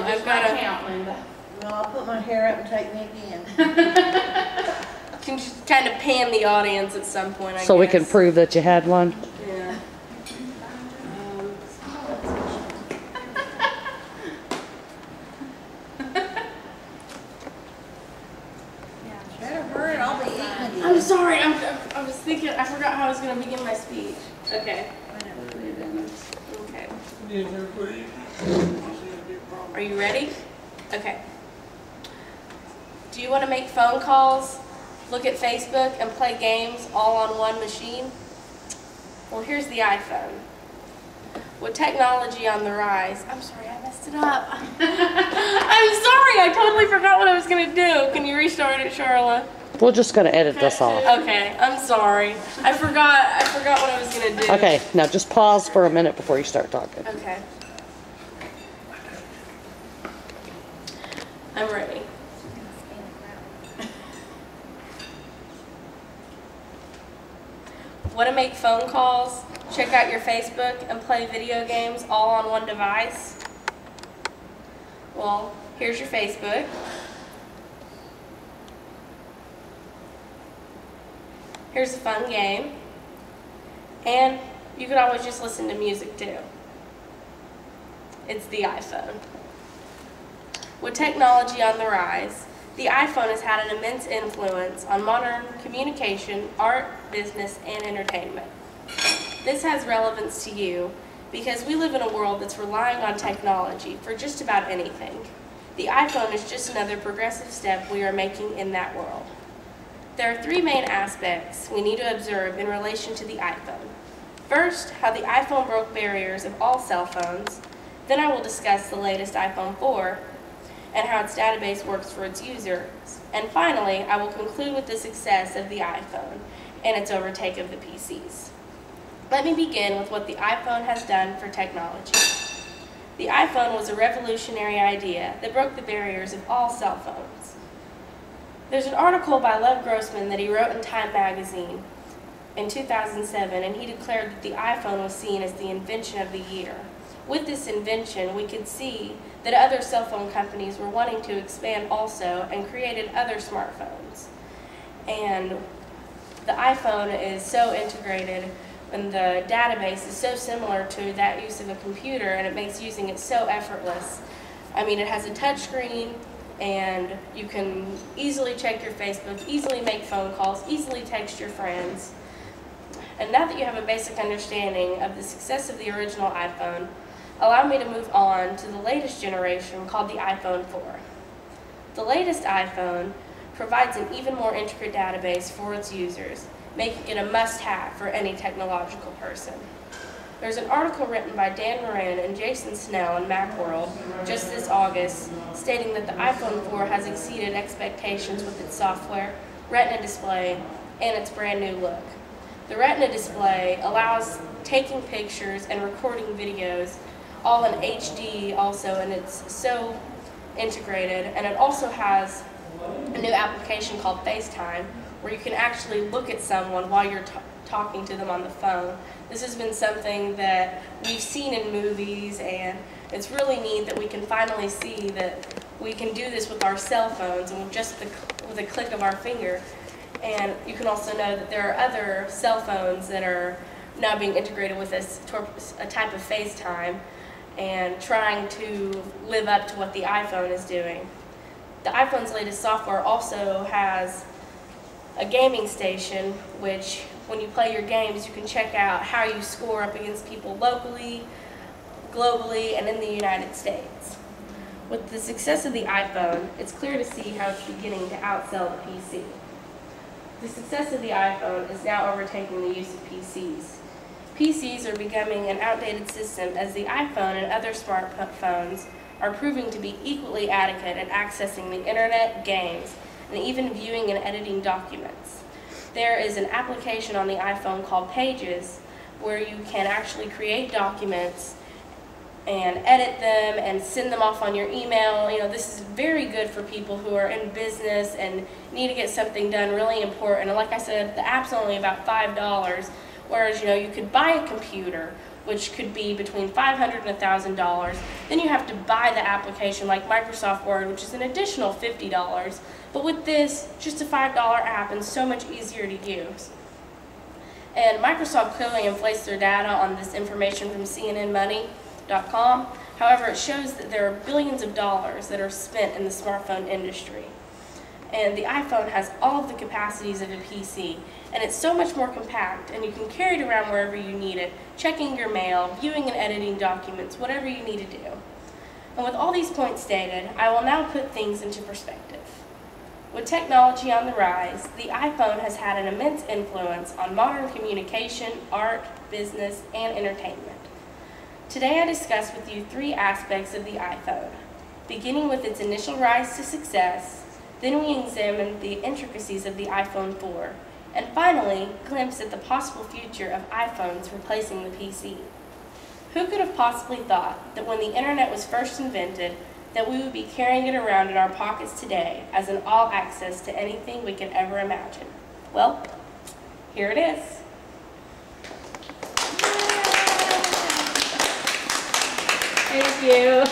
I've got to count, Linda. Well, I'll put my hair up and take me again. can just kind of pan the audience at some point, I guess. So we can prove that you had one. Yeah. Better hurry, I'll be eating again. I'm sorry. I was thinking. I forgot how I was going to begin my speech. Okay. Okay. Are you ready? Okay. Do you want to make phone calls, look at Facebook, and play games all on one machine? Well, here's the iPhone. With technology on the rise, I'm sorry, I messed it up. I'm sorry, I totally forgot what I was going to do. Can you restart it, Charla? We're just going to edit this off. Okay, I'm sorry. I forgot what I was going to do. Okay, now just pause for a minute before you start talking. Okay. I'm ready. Want to make phone calls, check out your Facebook, and play video games all on one device? Well, here's your Facebook. Here's a fun game. And you could always just listen to music too. It's the iPhone. With technology on the rise, the iPhone has had an immense influence on modern communication, art, business, and entertainment. This has relevance to you because we live in a world that's relying on technology for just about anything. The iPhone is just another progressive step we are making in that world. There are three main aspects we need to observe in relation to the iPhone. First, how the iPhone broke barriers of all cell phones. Then I will discuss the latest iPhone 4 and how its database works for its users. And finally, I will conclude with the success of the iPhone and its overtake of the PCs. Let me begin with what the iPhone has done for technology. The iPhone was a revolutionary idea that broke the barriers of all cell phones. There's an article by Lev Grossman that he wrote in Time magazine in 2007, and he declared that the iPhone was seen as the invention of the year. With this invention, we could see that other cell phone companies were wanting to expand also and created other smartphones. And the iPhone is so integrated and the database is so similar to that use of a computer, and it makes using it so effortless. I mean, it has a touch screen, and you can easily check your Facebook, easily make phone calls, easily text your friends. And now that you have a basic understanding of the success of the original iPhone, allow me to move on to the latest generation called the iPhone 4. The latest iPhone provides an even more intricate database for its users, making it a must-have for any technological person. There's an article written by Dan Moran and Jason Snell in Macworld just this August stating that the iPhone 4 has exceeded expectations with its software, Retina display, and its brand new look. The Retina display allows taking pictures and recording videos all in HD also, and it's so integrated. And it also has a new application called FaceTime where you can actually look at someone while you're talking to them on the phone. This has been something that we've seen in movies, and it's really neat that we can finally see that we can do this with our cell phones and with a click of our finger. And you can also know that there are other cell phones that are now being integrated with a type of FaceTime and trying to live up to what the iPhone is doing. The iPhone's latest software also has a gaming station, which when you play your games, you can check out how you score up against people locally, globally, and in the United States. With the success of the iPhone, it's clear to see how it's beginning to outsell the PC. The success of the iPhone is now overtaking the use of PCs. PCs are becoming an outdated system as the iPhone and other smartphones are proving to be equally adequate at accessing the internet, games, and even viewing and editing documents. There is an application on the iPhone called Pages where you can actually create documents and edit them and send them off on your email. You know, this is very good for people who are in business and need to get something done really important. And like I said, the app's only about $5, whereas, you know, you could buy a computer which could be between $500 and $1,000. Then you have to buy the application like Microsoft Word, which is an additional $50. But with this, just a $5 app and so much easier to use. And Microsoft clearly inflates their data on this information from CNNmoney.com. However, it shows that there are billions of dollars that are spent in the smartphone industry. And the iPhone has all of the capacities of a PC, and it's so much more compact, and you can carry it around wherever you need it, checking your mail, viewing and editing documents, whatever you need to do. And with all these points stated, I will now put things into perspective. With technology on the rise, the iPhone has had an immense influence on modern communication, art, business, and entertainment. Today I discuss with you 3 aspects of the iPhone, beginning with its initial rise to success. Then we examine the intricacies of the iPhone 4, and finally, glimpse at the possible future of iPhones replacing the PC. Who could have possibly thought that when the internet was first invented, that we would be carrying it around in our pockets today as an all-access to anything we could ever imagine? Well, here it is. Thank you.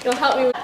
You'll help me with